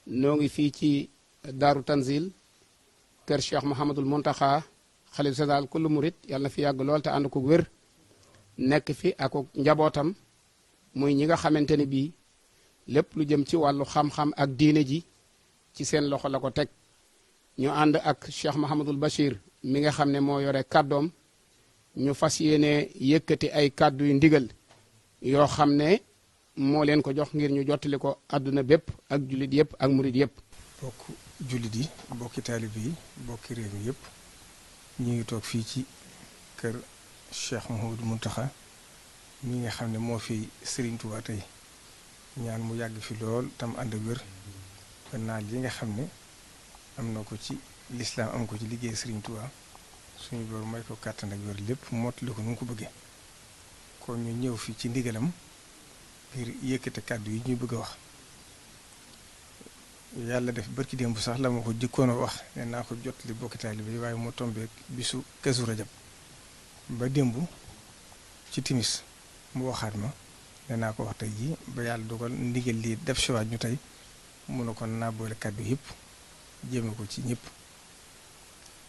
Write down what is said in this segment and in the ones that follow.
noo ngi fii ci Daaru Tanzil kër Cheikh Mouhamadul Mountakha xalif général kullu murit yàlla na fi yàgg lool te ànd ko wér nekk fi ak njabootam muy ñi nga xamante ne bii lépp lu jëm ci wàllu xam-xam ak diine ji ci seen loxo la ko teg ñu ànd ak Cheikh Mouhamadul Bachir mi nga xam ne moo yore kàddoom ñu fas yéene yëkkati ay kàddu yu ndigal yoo xam ne moo leen ko jox ngir ñu jottali ko àdduna bépp ak jullit yëpp ak murit yëpp. bokk jullit yi bokki taalibe yi bokki réew mi yëpp ñu ngi toog fii ci kër Cheikh Mouhamadou Mountakha mi nga xam ne moo fi Serigne Touba tey ñaan mu yàgg fi lool tam ànd ak wér ba naal yi nga xam ne am na ko ci lislaam am ko ci liggéey Serigne Touba suñu borom may ko kàttan ak wér lépp mottali ko nu mu ko bëggee kon ñu ñëw fi ci ndigalam ngir yëkkate kàddu yi ñuy bëgg a wax. yàlla def barki démb sax la ma ko jëkkoon a wax ne naa ko jot li bokki taalibe yi waaye moo tombeek bisu Kazu Rajab ba démb ci timis mu waxaat ma ne naa ko wax tey jii ba yàlla dogal ndigal lii def si waat ñu tey mun na kon naa boole kàddu yëpp jéeme ko ci ñëpp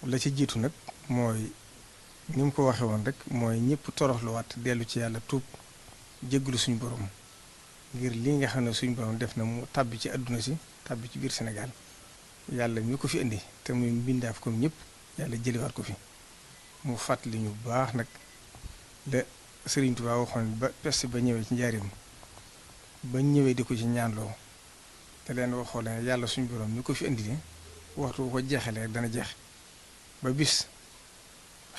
la ci jiitu nag mooy ni mu ko waxee woon rek mooy ñëpp toroxluwaat dellu ci yàlla tuub jégglu suñu borom ngir lii nga xam ne suñu borom def na mu tàbbi ci àdduna si tàbbi ci biir Sénégal yàlla mi ko fi indi te muy mbindaaf comme ñëpp yàlla jëliwaat ko fi mu fàttali ñu bu baax nag la Serigne Touba waxoon ba peste ba ñëwee ci njaarim ba ñëwee di ko ci ñaanloo te leen waxoo leen yàlla suñu borom mi ko fi indi de waxtu ko jeexalee dana jeex ba bis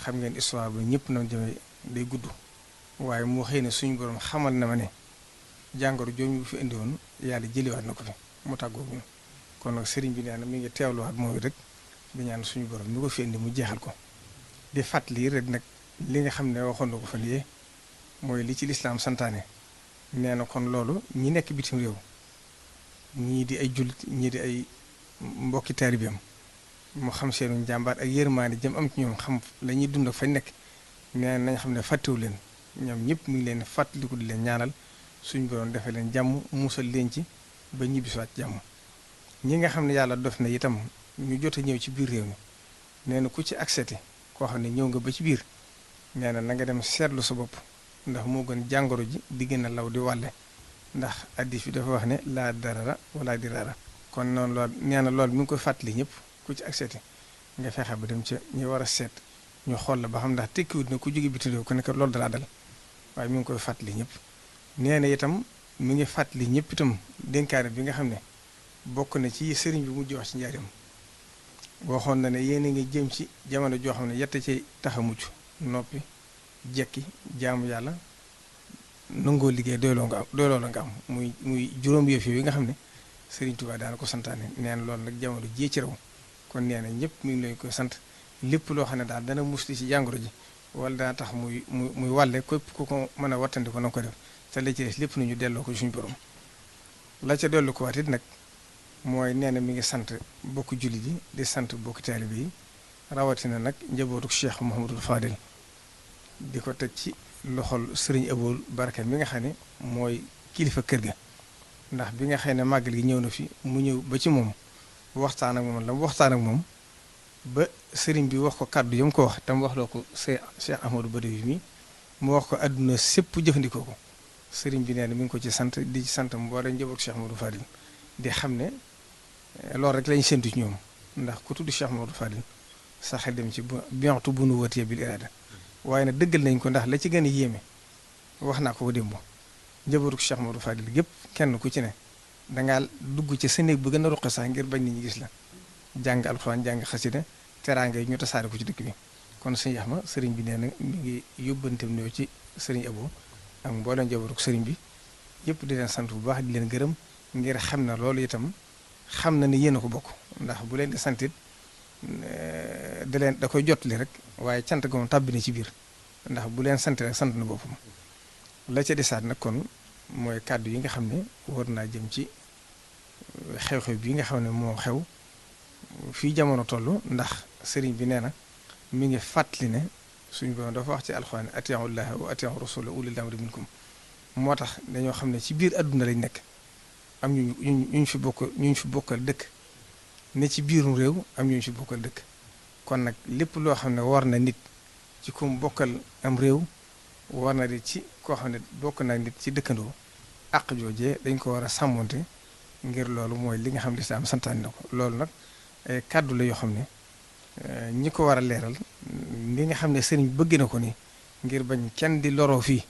xam ngeen histoire ba ñëpp na jëmee day gudd waaye moo xëy ne suñu borom xamal na ma ne jàngoro jooju fi indi woon yàlla jëliwaat na ko fi mu tàggoog ñu kon nag sëriñ bi nee na mi ngi teewluwaat mooy rek di ñaan suñu borom mi ko fi indi mu jeexal ko di fàttali rek nag li nga xam ne waxoon na ko fan yee mooy li ci lislaam santaane nee na kon loolu ñi nekk bitim réew ñii di ay jullit ñii di ay mbokki taalibeem mu xam seenu njàmbaar ak yërmaande jëm am ci ñoom xam la ñuy dund ak fañ nekk nee nañ xam ne fàttewu leen ñoom ñëpp mi ngi leen fàttaliku di leen ñaanal suñu borom defee leen jàmm musal leen ci ba ñibbisiwaat jàmm ñi nga xam ne yàlla def na itam ñu jot a ñëw ci biir réew mi nee na ku ci accepté koo xam ne ñëw nga ba ci biir nee na nga dem seetlu sa bopp ndax moo gën jàngoro ji di gën a law di wàlle ndax addis bi dafa wax ne laa darara wala dirara kon noonu lool nee na loolu mi ngi koy fàttali ñëpp ku ci accepté nga fexe ba dem ca ñu war a seet ñu xool la ba xam ndax tekkiwut na ku jóge bitim réew ku nekk loolu dalaa dal waaye mi ngi koy fàttali ñëpp nee na itam mi ngi fàttali ñëpp itam dénkaane bi nga xam ne bokk na ci sëriñ bi mujj wax ci njaarim waxoon na ne yéen a ngi jëm ci jamono joo xam ne yett ci tax a mucc noppi jekki jaamu yàlla nangoo liggéey doyloo la nga am muy juróom yëf yi nga xam ne sëriñ Tuubaa daana ko santaane nee na loolu nag jamono jii ci raw kon nee na ñëpp mi ngi lay koy sant lépp loo xam ne daal dana musli ci jàngoro ji wala dana tax muy wàlle képp ku ko mën a wattandi ko na ko def te la ci des lépp nañu delloo ko suñu borom la ca dellu ko waat it nag mooy nee na mi ngi sant bokk jullit yi di sant bokk taalibe yi rawatina nag njabootu Cheikh Mouhamadul Fadil di ko teg ci loxol sëriñ Aboul Baraka mi nga xam ne mooy kilifa kër ga ndax bi nga xam ne màggal gi ñëw na fi mu ñëw ba ci moom waxtaan ak moom la mu waxtaan ak moom ba sëriñ bi wax ko kàddu yam ko wax tam wax loo ko Cheikh Ahmadou Badawi mi mu wax ko àdduna sépp jëfandikoo ko sëriñ bi nee na mi ngi ko ci sant di ci sant mboolem njabootu Cheikh Ahmadou Fadil di xam ne loolu rek lañ séntu ci ñoom ndax ku tudd Cheikh Ahmadou Fadil sa xel dem ci bientu bu nu wëtee bil irada waaye nag dëggal nañ ko ndax la ci gën a yéeme wax naa ko démb njabootu Cheikh Ahmadou Fadil gépp kenn ku ci ne dangaa dugg ci sa néeg bu gën a ruqe sax ngir bañ nit ñi gis la jàng alxuraan jàng xasida teraanga yi ñu tasaare ko ci dëkk bi kon sëñ Yaxma sëriñ bi nee na mi ngi yóbbanteem ñëw ci sëriñ Abo ak mboolem njabootu sëriñ bi yëpp di leen sant bu baax di leen gërëm ngir xam na loolu itam xam na ni yéen a ko bokk ndax bu leen di santit da koy jotali rek waaye cant ga moom tàbbi na ci biir ndax bu leen sant rek sant na boppam la ca desaat nag kon mooy kàddu yi nga xam ne war naa jëm ci xew-xew bi nga xam ne moo xew fii jamono toll ndax sëriñ bi nee na mi ngi fàttali ne suñu borom dafa wax ci alxuraan atii'u llaaha wa atii'u rasuula ulil amri minkum moo tax dañoo xam ne ci biir àdduna lañ nekk am ñu fi bokk ñu fi bokkal dëkk ne ci biirum réew am ñu fi bokkal dëkk kon nag lépp loo xam ne war na nit ci ku mu bokkal am réew war na di ci koo xam ne bokk na nit ci dëkkandoo àq joojee dañ ko war a sàmmonte ngir loolu mooy li nga xam ne lislaam santaane na ko loolu nag ay kàddu la yoo xam ne ñi ko war a leeral li nga xam ne sëriñ bëgg na ko ni ngir bañ kenn di loroo fii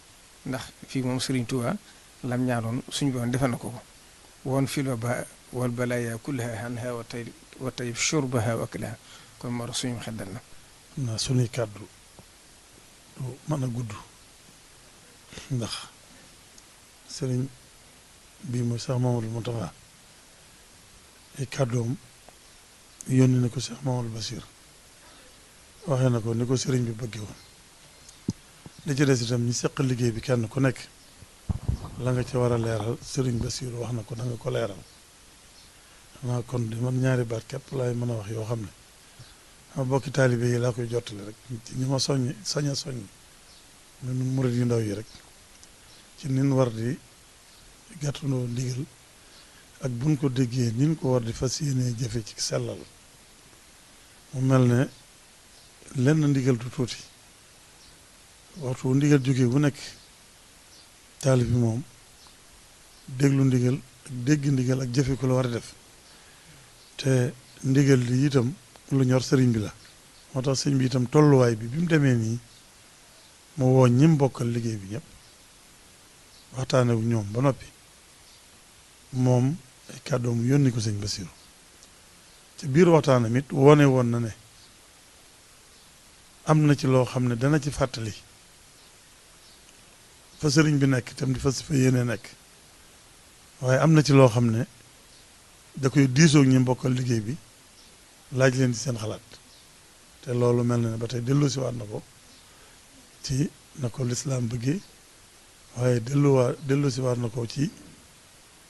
ndax fii moom sëriñ Tuubaa lam ñaanoon suñu boon defal na ko woon fil wal balaaya kullaha anha wa tayib shurbaha wa aklaha kon moo tax suñu xel dal na. naa suñuy kàddu du mën a gudd ndax sëriñ bii mooy Cheikh Mamadou Mountakha ay kàddoom yónni na ko Cheikh Mamadou Bachir waxee na ko ni ko sëriñ bi bëggee woon li ci des itam ñi seq liggéey bi kenn ku nekk la nga ci war a leeral sëriñ Bachir wax na ko da nga ko leeral xanaa kon di man ñaari baat képp laay mën a wax yoo xam ne ma bokki taalibe yi laa koy jottali rek ci ñi ma sañ a soññ ñun murit yu ndaw yi rek ci nin war di gàttandoo ndigal ak buñ ko déggee nin ko war di fas yéenee jëfe ci sellal mu mel ne lenn ndigal du tuuti waxtu ndigal jógee bu nekk taalib bi moom déglu ndigal ak dégg ndigal ak jëfe ko la war a def te ndigal li itam lu ñor sëriñ bi la moo tax sëriñ bi itam tolluwaay bi mu demee nii mu woo ñim bokkal liggéey bi ñëpp waxtaane wu ñoom ba noppi moom ay kàddoom yónni ko sëñ Basiru ci biir waxtaanam it wone woon na ne am na ci loo xam ne dana ci fàttali fa sëriñ bi nekk itam di fa yéene nekk waaye am na ci loo xam ne da koy diisoog ñi bokkal liggéey bi laaj leen ci seen xalaat te loolu mel na ne ba tey delloosiwaat na ko ci na ko lislaam bëggee waaye delloosiwaat na ko ci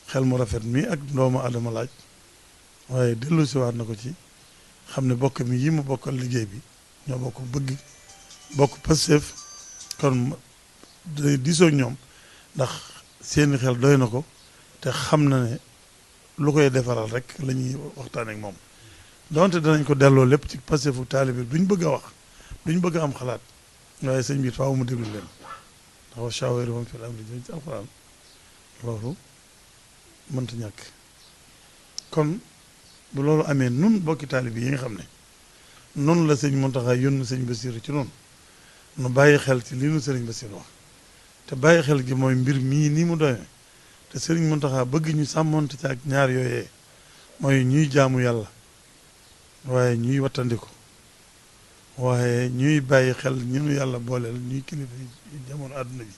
xel mu rafet mi ak doomu adama laaj waaye delloosiwaat na ko ci xam ne bokk mi yi mu bokkal liggéey bi ñoo bokk bëgg bokk Pastef kon day diisoog ñoom ndax seeni xel doy na ko te xam na ne lu koy defaral rek la ñuy waxtaan ak moom donte danañ ko delloo lépp ci Pastefu taalibe duñ bëgg a wax duñ bëgg a am xalaat waaye sëñ bi faaw mu déglu leen ndax wa shaawirhum fil amri jëm ci alxuraan loolu mënta ñàkk kon bu loolu amee nun bokki taalibe yi nga xam ne noonu la sëñ Mountakha yónni sëñ Bassirou ci noonu nu bàyyi xel ci li nu sëriñ Bassirou wax te bàyyi xel gi mooy mbir mii nii mu doyee te sëriñ Mountakha bëgg ñu sàmmonte ci ak ñaar yooyee mooy ñuy jaamu yàlla waaye ñuy wattandiku waaye ñuy bàyyi xel ñu nu yàlla booleel ñuy kilifa yi jamono àdduna bi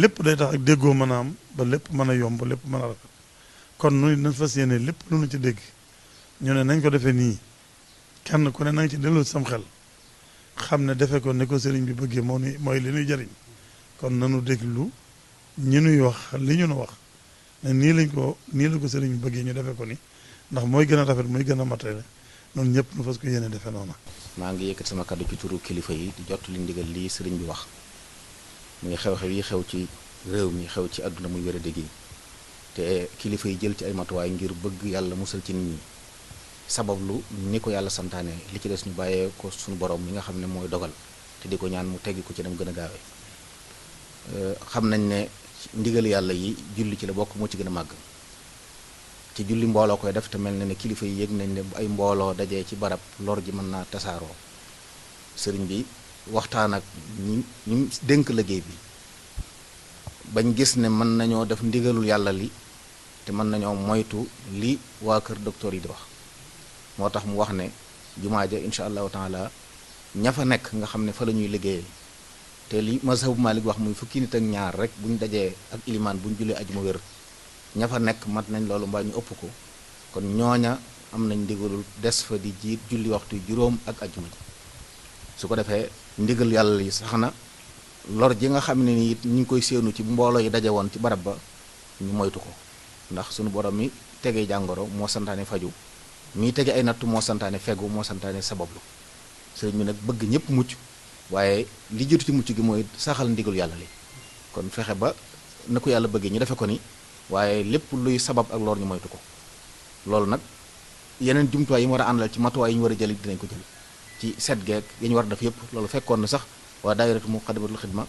lépp day tax ak déggoo mën a am ba lépp mën a yomb lépp mën a rafet kon nu nañ fas yéene lépp lu nu ci dégg ñu ne nañ ko defee nii kenn ku ne na nga ci delloo sam xel xam ne defe ko ne ko sëriñ bi bëggee moo ni mooy li ñuy jariñ kon nanu déglu ñi nuy wax li ñu nu wax ne nii la ko sëriñ bi bëggee ñu defe ko ni ndax mooy gën a rafet mooy gën a matale noonu ñëpp nu fas ko yéene defe noonu. maa ngi yëkkat sama kàddu ci turu kilifa yi di jot li ndigal lii sëriñ bi wax muy xew-xew yi xew ci réew mi xew ci àdduna muy wér-a-dégg yi te kilifa yi jël ci ay matuwaay ngir bëgg yàlla musal ci nit ñi sabablu ni ko yàlla santaane li ci des ñu bàyyee ko suñu borom mi nga xam ne mooy dogal te di ko ñaan mu teggi ko ci dem gën a gaawee xam nañ ne ndigal yàlla yi julli ci la bokk moo ci gën a màgg ci julli mbooloo koy def te mel na ne kilifa yi yëg nañ ne ay mbooloo dajee ci barab lor ji mën naa tasaaroo sëriñ bi waxtaan ak ñi dénk liggéey bi bañ gis ne mën nañoo def ndigalul yàlla li te mën nañoo moytu li waa kër docteur yi di wax moo tax mu wax ne jumaa ja incha allahu taala ña fa nekk nga xam ne fa la ñuy liggéeyee te li mazhabu Malik wax muy fukki nit ak ñaar rek buñ dajee ak ilimaan buñ jullee ajuma wér ña fa nekk mat nañ loolu mbaa ñu ëpp ko kon ñooña am nañ ndigalul des fa di jiit julli waxtu juróom ak ajuma ji su ko defee ndigal yàlla yi sax na lor ji nga xam ne ni it ñu ngi koy séenu ci mbooloo yi daje woon ci barab ba ñu moytu ko ndax sunu borom mi tegee jàngoro moo santaane faju mii tege ay nattu moo santaane fegu moo santaane sabablu sëriñ bi nag bëgg ñëpp mucc waaye li jiitu ci mucc gi mooy saxal ndigal yàlla li kon fexe ba na ko yàlla bëggee ñu defe ko ni waaye lépp luy sabab ak lor ñu moytu ko. loolu nag yeneen jumtuwaay yi mu war a àndal ci matuwaay yi ñu war a jël dinañ ko jël ci set geek yi ñu war a def yëpp. loolu fekkoon na sax waa daayiratu Muqaddamatul Xidma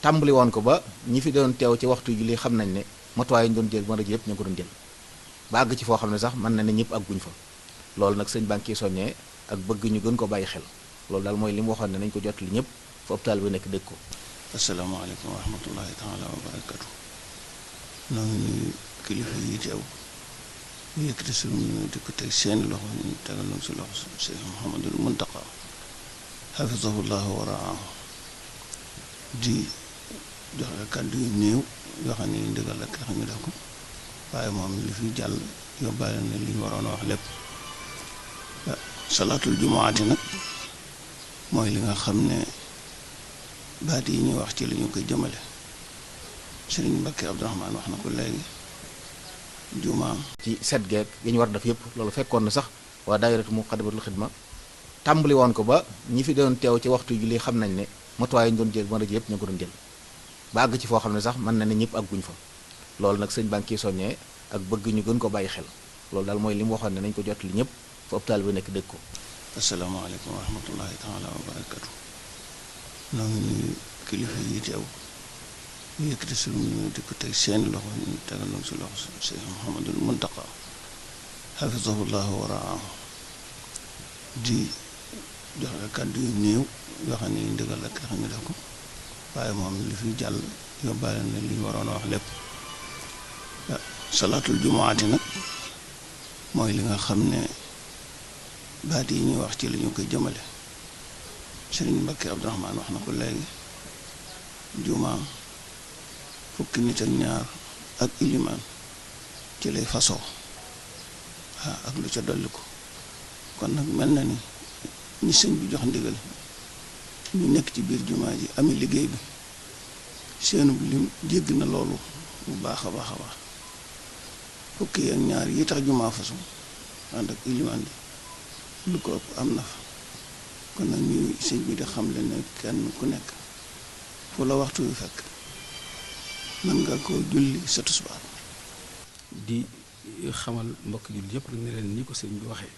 tàmbali woon ko ba ñi fi doon teew ci waxtu ji li xam nañ ne matuwaay yi ñu doon jël mën a jël yëpp ñu ko doon jël ba àgg ci foo xam ne sax mën na ne ñëpp àgguñ fa. loolu nag sëñ baa ngi ciy soññee ak bëgg ñu gën ko bàyyi xel loolu daal mooy li mu waxoon ne nañ ko jot li ñëpp fa hôpital bi nekk dégg ko. asalaamaaleykum wa rahmatullahi taala wa barakatu. noo ngi nuyu kilifa yi teew ñu yëkkati suñu ñu di ko teg seeni loxo ñu tegal nañ si loxo Cheikh Mouhamadul Muntaqa xafisahullahu wa raahu di joxe kàddu yu néew yoo xam ne ndigal la tax ñu def ko waaye moom li fi jàll yóbbaale na li ñu waroon a wax lépp. salaatul jumaati nag mooy li nga xam ne baat yi ñuy wax ci la ñu koy jëmale Sëriñ Mbàkke Abdourahmane wax na ko léegi jumaa ci set geek yi ñu war a def yëpp. loolu fekkoon na sax waa daayiratu Muqaddamatul Xidma tàmbali woon ko ba ñi fi doon teew ci waxtu ji li xam nañ ne matuwaay yi ñu doon jël mën a jël yëpp ñu ko doon jël ba àgg ci foo xam ne sax mën na ne ñëpp àgguñ fa. loolu nag sëñ baa ngi ciy soññee ak bëgg ñu gën ko bàyyi xel loolu daal mooy li mu waxoon ne nañ ko jot li ñëpp fa hôpital bi nekk dégg ko. asalaamaaleykum wa rahmatullahi taala wa barakatu. noo ngi nuyu kilifa yi teew ñu yëkkati suñu ñu di ko teg seeni loxo ñu tegal nañ si loxo Cheikh Mouhamadul Muntaqa xafisahullahu wa raahu di joxe kàddu yu néew yoo xam ne ndigal la tax ñu def ko waaye moom li fi jàll yóbbaale na li ñu waroon a wax lépp. salaatul jumaati nag mooy li nga xam ne baat yi ñuy wax ci la ñu koy jëmale Sëriñ Mbàkke Abdourahmane wax na ko léegi jumaa fukki nit ak ñaar ak ilimaan ci lay fasoo ak lu ca dolli ko kon nag mel na ni ñi sëñ bi jox ndigal ñu nekk ci biir jumaa ji amee liggéey bi seenu lim jégg na loolu bu baax a baax a baax fukki ak ñaar yi tax jumaa fasu ànd ak ilimaan bi lu ko ëpp am na fa kon nag ñuy sëñ bi di xam le ne kenn ku nekk fu la waxtu wi fekk mën nga ko julli sa tisbaar. di xamal mbokk julli yëpp rek ne leen ni ko sëñ bi waxee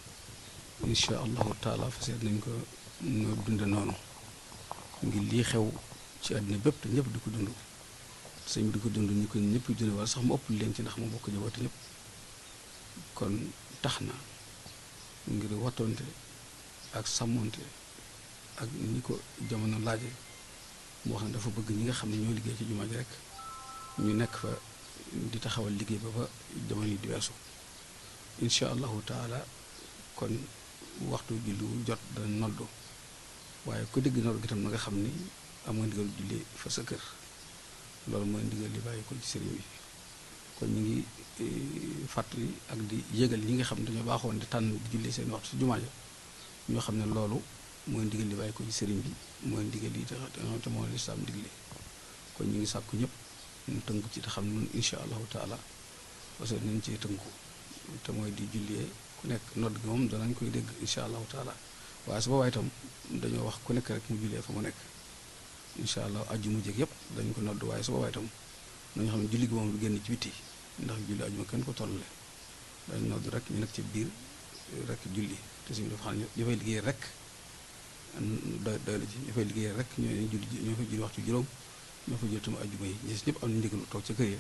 incha allahu taala fas yéene nañ ko noo dunde noonu ngir lii xew ci àddina bépp te ñëpp di ko dund sëñ bi di ko dund ñu ko ñëpp dund wala sax mu ëpp leen ci ndax mu bokk jaboote ñëpp kon tax na ngir wattonte ak sàmmonte ak ni ko jamono laaje mu wax ne dafa bëgg ñi nga xam ne ñoo liggéey ci jumaa ji rek ñu nekk fa di taxawal liggéey ba ba jamono yi di weesu incha allahu taala kon waxtu julli wu jot dana noddu waaye ku dégg noddu gi tam na nga xam ni am nga ndigal julli fa sa kër loolu mooy ndigal li bàyyi ko ci sëriñ bi kon ñu ngi fàttali ak di yégal ñi nga xam ne dañoo baaxoon di tànn di julli seen waxtu ci jumaa ja ñoo xam ne loolu mooy ndigal li bàyyi ko ci sëriñ bi mooy ndigal li te moo lislaam digle kon ñu ngi sàkku ñëpp ñu tënku ci te xam ne noonu incha allahu taala parce que nañ cee tënku te mooy di jullee ku nekk nodd gi moom danañ koy dégg incha allahu taala waaye su boobaa itam dañoo wax ku nekk rek mu jullee fa mu nekk incha allah aju mu jëg yëpp dañ ko nodd waaye su boobaa itam nañu xam ne julli gi moom du génn ci biti ndax julli ajuma kenn ko tollale dañ nodd rek ñu nekk ci biir rek julli te suñu dafa xam ne ñu fay liggéey rek doy la ci ñu fay liggéey rek ñoo fay julli waxtu juróom ñoo fa jël tam ajuma yi ñi si ñëpp am na ndigal toog ca kër ya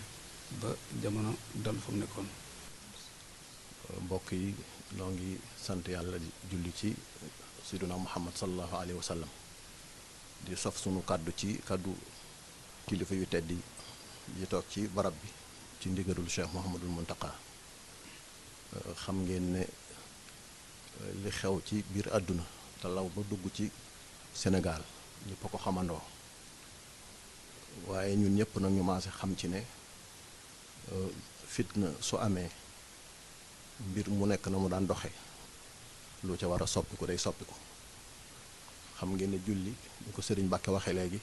ba jamono dal fa mu nekkoon. mbokk yi noo ngi sant yàlla di julli ci sayyiduna Muhammad sallallahu alayhi wa sallam di sof sunu kàddu ci kàddu kilifa yu tedd yi toog ci barab bi ci ndigalul Cheikh Mouhamadul Muntaqa xam ngeen ne li xew ci biir àdduna te law ba dugg ci Sénégal ñëpp a ko xamandoo waaye ñun ñëpp nag ñu maase xam ci ne fitna su amee mbir mu nekk na mu daan doxe lu ca war a soppiku day soppiku xam ngeen ne julli ñu ko sëriñ Mbàkke waxee léegi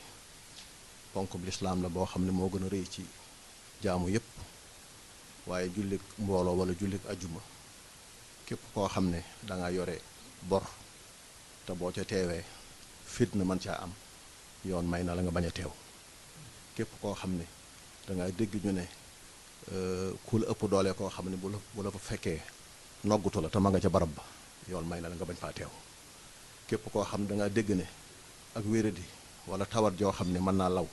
ponk bu lislaam la boo xam ne moo gën a rëy ci jaamu yépp waaye jullik mbooloo wala jullik ajjuma képp koo xam ne danga yore bor te boo ca teewee fitna mën caa am yoon may na la nga bañ a teew képp koo xam ne danga dégg ñu ne ku la ëpp doole koo xam ne bu la fa fekkee noggutu la te ma nga ca barab ba yoon may na la nga bañ faa teew képp koo xam da nga dégg ne ak wéradi wala tawat joo xam ne mën naa law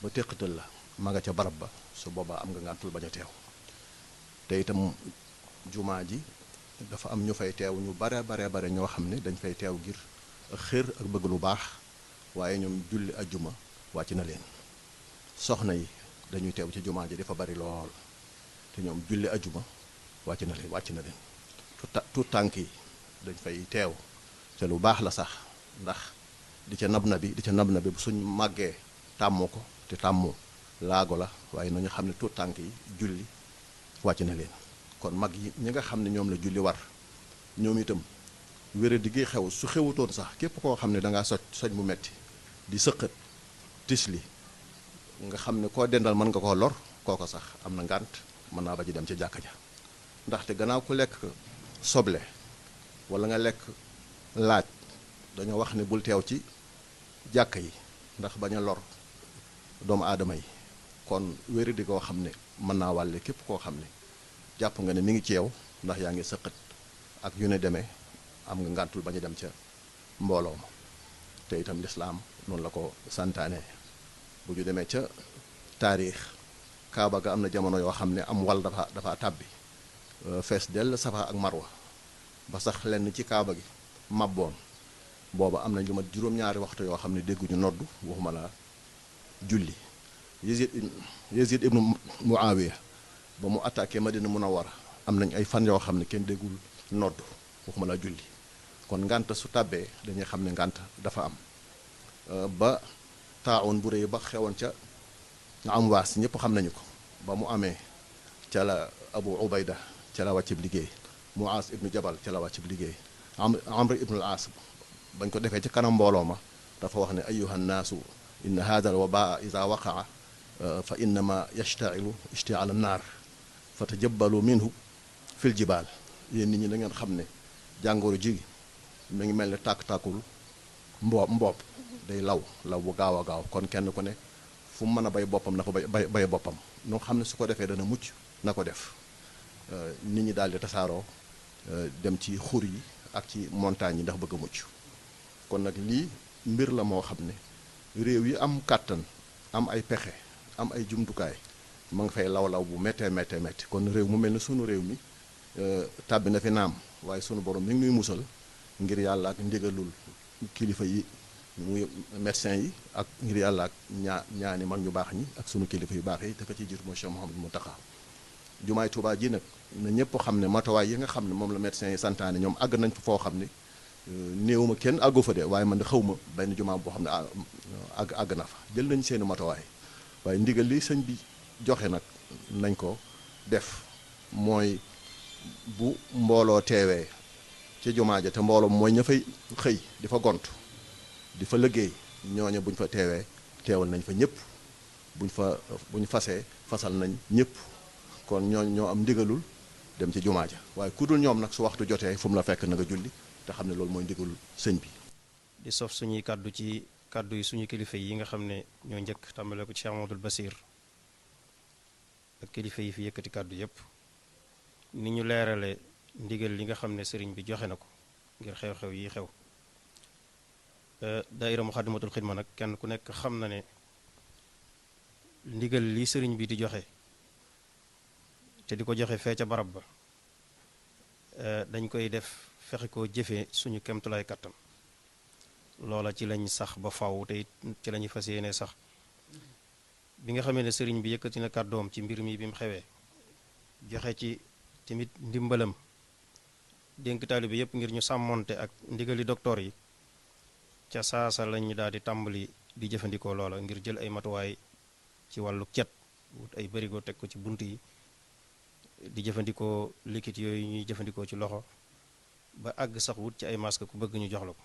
ba téqatal la ma nga ca barab ba su boobaa am nga ngàntul bañ a teew te itam jumaa ji dafa am ñu fay teew ñu bare ñoo xam ne dañ fay teew ngir xër ak bëgg lu baax waaye ñoom julli ajjuma wàcc na leen soxna yi dañuy teew ci jumaa ji dafa bari lool te ñoom julli ajjuma wàcc na leen tout tànk yi dañ fay teew te lu baax la sax ndax di ca nab na bi bu suñ màggee tàmmoo ko te tàmmoo laago la waaye nañu xam ne tout tànk yi julli wàcc na leen kon mag yi ñi nga xam ne ñoom la julli war ñoom itam wéradi gi xew su xewutoon sax képp koo xam ne dangaa soj mu metti di sëqat tisli nga xam ne koo dendal mën nga koo lor kooko sax am na ngànt mën naa ba ji dem ca jàkka ja ndaxte gannaaw ku lekk soble wala nga lekk laaj dañoo wax ne bul teew ci jàkka yi ndax bañ a lor doomu aadama yi kon wéradi koo xam ne mën naa wàlle képp koo xam ne jàpp nga ne mi ngi ci yow ndax yaa ngi sëqat ak yu ne demee am nga ngàntul bañ a dem ca mbooloo ma te itam lislaam noonu la ko santaane bu ñu demee ca taarix kaaba ga am na jamono yoo xam ne am wal dafa tàbbi fees dell safa ak marwa ba sax lenn ci kaaba gi mabboon booba am na lu mat juróom-ñaari waxtu yoo xam ne dégguñu noddu waxuma la julli Yazid ibnu Muawiya ba mu attaqué Madina Munawwara am nañ ay fan yoo xam ne kenn déggul noddu waxuma la julli kon ngànt su tàbbee dañuy xam ne ngànt dafa am ba taawoon bu rëy ba xewoon ca am waas ñëpp xam nañu ko ba mu amee ca la Abu Ubayda ca la wàccib liggéey Muaas ibnu Jabal ca la wàccib liggéey Amr ibnul Aas bañ ko defee ci kanam mbooloo ma dafa wax ne ayyuha nnaasu inna hada al wabaa ida waqaa fa innama yashtailu ishtiaal annaar fa tajabbalu minhu fil jibaal yéen nit ñi da ngeen xam ne jàngoro ji mi ngi mel ne tàkk-tàkkul mboob day law bu gaaw a gaaw kon kenn ku ne fu mu mën a bay boppam na ko bay boppam noo xam ne su ko defee dana mucc na ko def nit ñi daal di tasaaroo dem ci xur yi ak ci montagne yi ndax bëgg a mucc kon nag lii mbir la moo xam ne réew yi am kàttan am ay pexe am ay jumtukaay ma nga fay law bu méttee kon réew mu mel ne sunu réew mi tàbbi na fi naam waaye sunu borom mi ngi nuy musal ngir yàlla ak ndigalul kilifa yi muy médecin yi ak ngir yàlla ak ñaani mag ñu baax ñi ak sunu kilifa yu baax yi te ka ci jiitu mooy Cheikh Mouhamadou Mountakha jumaay Tuubaa ji nag na ñëpp xam ne matuwaay yi nga xam ne moom la médecin yi santaane ñoom àgg nañ fa foo xam ne néew ma kenn àggu fa de waaye man de xaw ma benn jumaa boo xam ne àgg na fa jël nañ seeni matuwaay waaye ndigal li sëñ bi joxe nag nañ ko def mooy bu mbooloo teewee ci jumaa ja te mbooloo mooy ña fay xëy di fa gont di fa liggéey ñooñu buñ fa teewal nañ fa ñëpp buñ fasee fasal nañ ñëpp kon ñoo am ndigalul dem ci jumaa ja waaye ku dul ñoom nag su waxtu jotee fu mu la fekk na nga julli te xam ne loolu mooy ndigalul sëñ bi. di sof suñuy kàddu ci kàddu yi suñu kilifa yi nga xam ne ñoo njëkk tàmbale ko ci Cheikh Amadou Basir ak kilifa yi fi yëkkati kàddu yépp ni ñu leerale ndigal li nga xam ne sëriñ bi joxe na ko ngir xew-xew yi xew daayira Muxaddamatul Xidma nag kenn ku nekk xam na ne ndigal li sëriñ bi di joxe te di ko joxe fee ca barab ba dañ koy def fexe koo jëfee suñu kemtulaay kattan loola ci lañ sax ba faw te ci lañuy fas yéene sax bi nga xamee ne sëriñ bi yëkkati na kàddoom ci mbir mi bi mu xewee joxe ci tamit ndimbalam dénk taalibe yépp ngir ñu sàmmonte ak ndigali docteur yi ca saasa lañu daal di tàmbali di jëfandikoo loola ngir jël ay matuwaay ci wàllu cet wut ay barigo teg ko ci bunt yi di jëfandikoo liquide yooyu ñuy jëfandikoo ci loxo ba àgg sax wut ci ay masque ku bëgg ñu jox la ko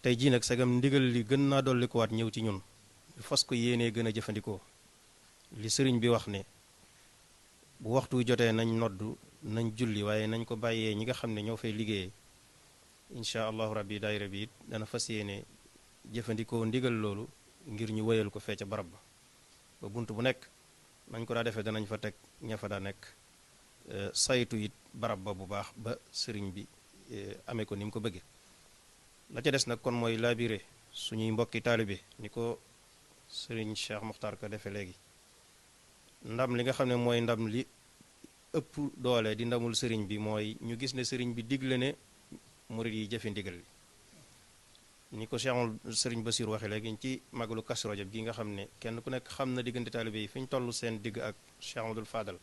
tey jii nag sagam ndigal li gën naa dolli ko waat ñëw ci ñun fas ko yéenee gën a jëfandikoo li sëriñ bi wax ne bu waxtu jotee nañ noddu nañ julli waaye nañ ko bàyyee ñi nga xam ne ñoo fay liggéeyee incha allahu rabbi daayira bi it dana fas yéene jëfandikoo ndigal loolu ngir ñu wéyal ko fee ca barab ba bunt bu nekk nañ ko daa defee danañ fa teg ña fa daa nekk saytu it barab ba bu baax ba sëriñ bi amee ko ni mu ko bëggee. la ca des nag kon mooy labiré suñuy mbokki taalibe ni ko sëriñ Cheikh Mokhtar ko defee léegi ndam li nga xam ne mooy ndam li ëpp doole di ndamul sëriñ bi mooy ñu gis ne sëriñ bi digle ne murid yi jëfe ndigal li ni ko sëriñ Basiir waxe léegi ci magalu Kazu Rajab gi nga xam ne kenn ku nekk xam na diggante taalibe yi fi ñu toll seen digg ak Cheikh Amadou Fadal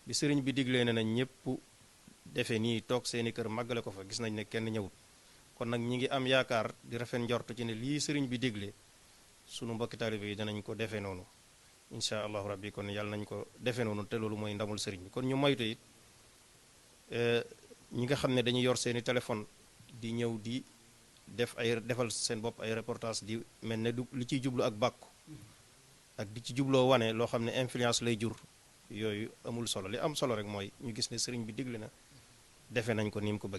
bi sëriñ bi diglee ne nañ ñëpp defe nii toog seeni kër màggale ko fa gis nañ ne kenn ñëwut kon nag ñi ngi am yaakaar di rafet njort ci ne lii sëriñ bi digle sunu mbokki taalibe yi danañ ko defee noonu incha allahu rabbi kon yàlla nañ ko defee noonu te loolu mooy ndamul sëriñ bi kon ñu moytu it ñi nga xam ne dañuy yor seeni téléphone di ñëw di defal seen bopp ay reportage di mel ne du li ciy jublu ak bàkku ak di ci jubloo wane loo xam ne influence lay jur yooyu amul solo li am solo rek mooy ñu gis ne sëriñ bi digle na defe nañ ko ni mu ko bëgg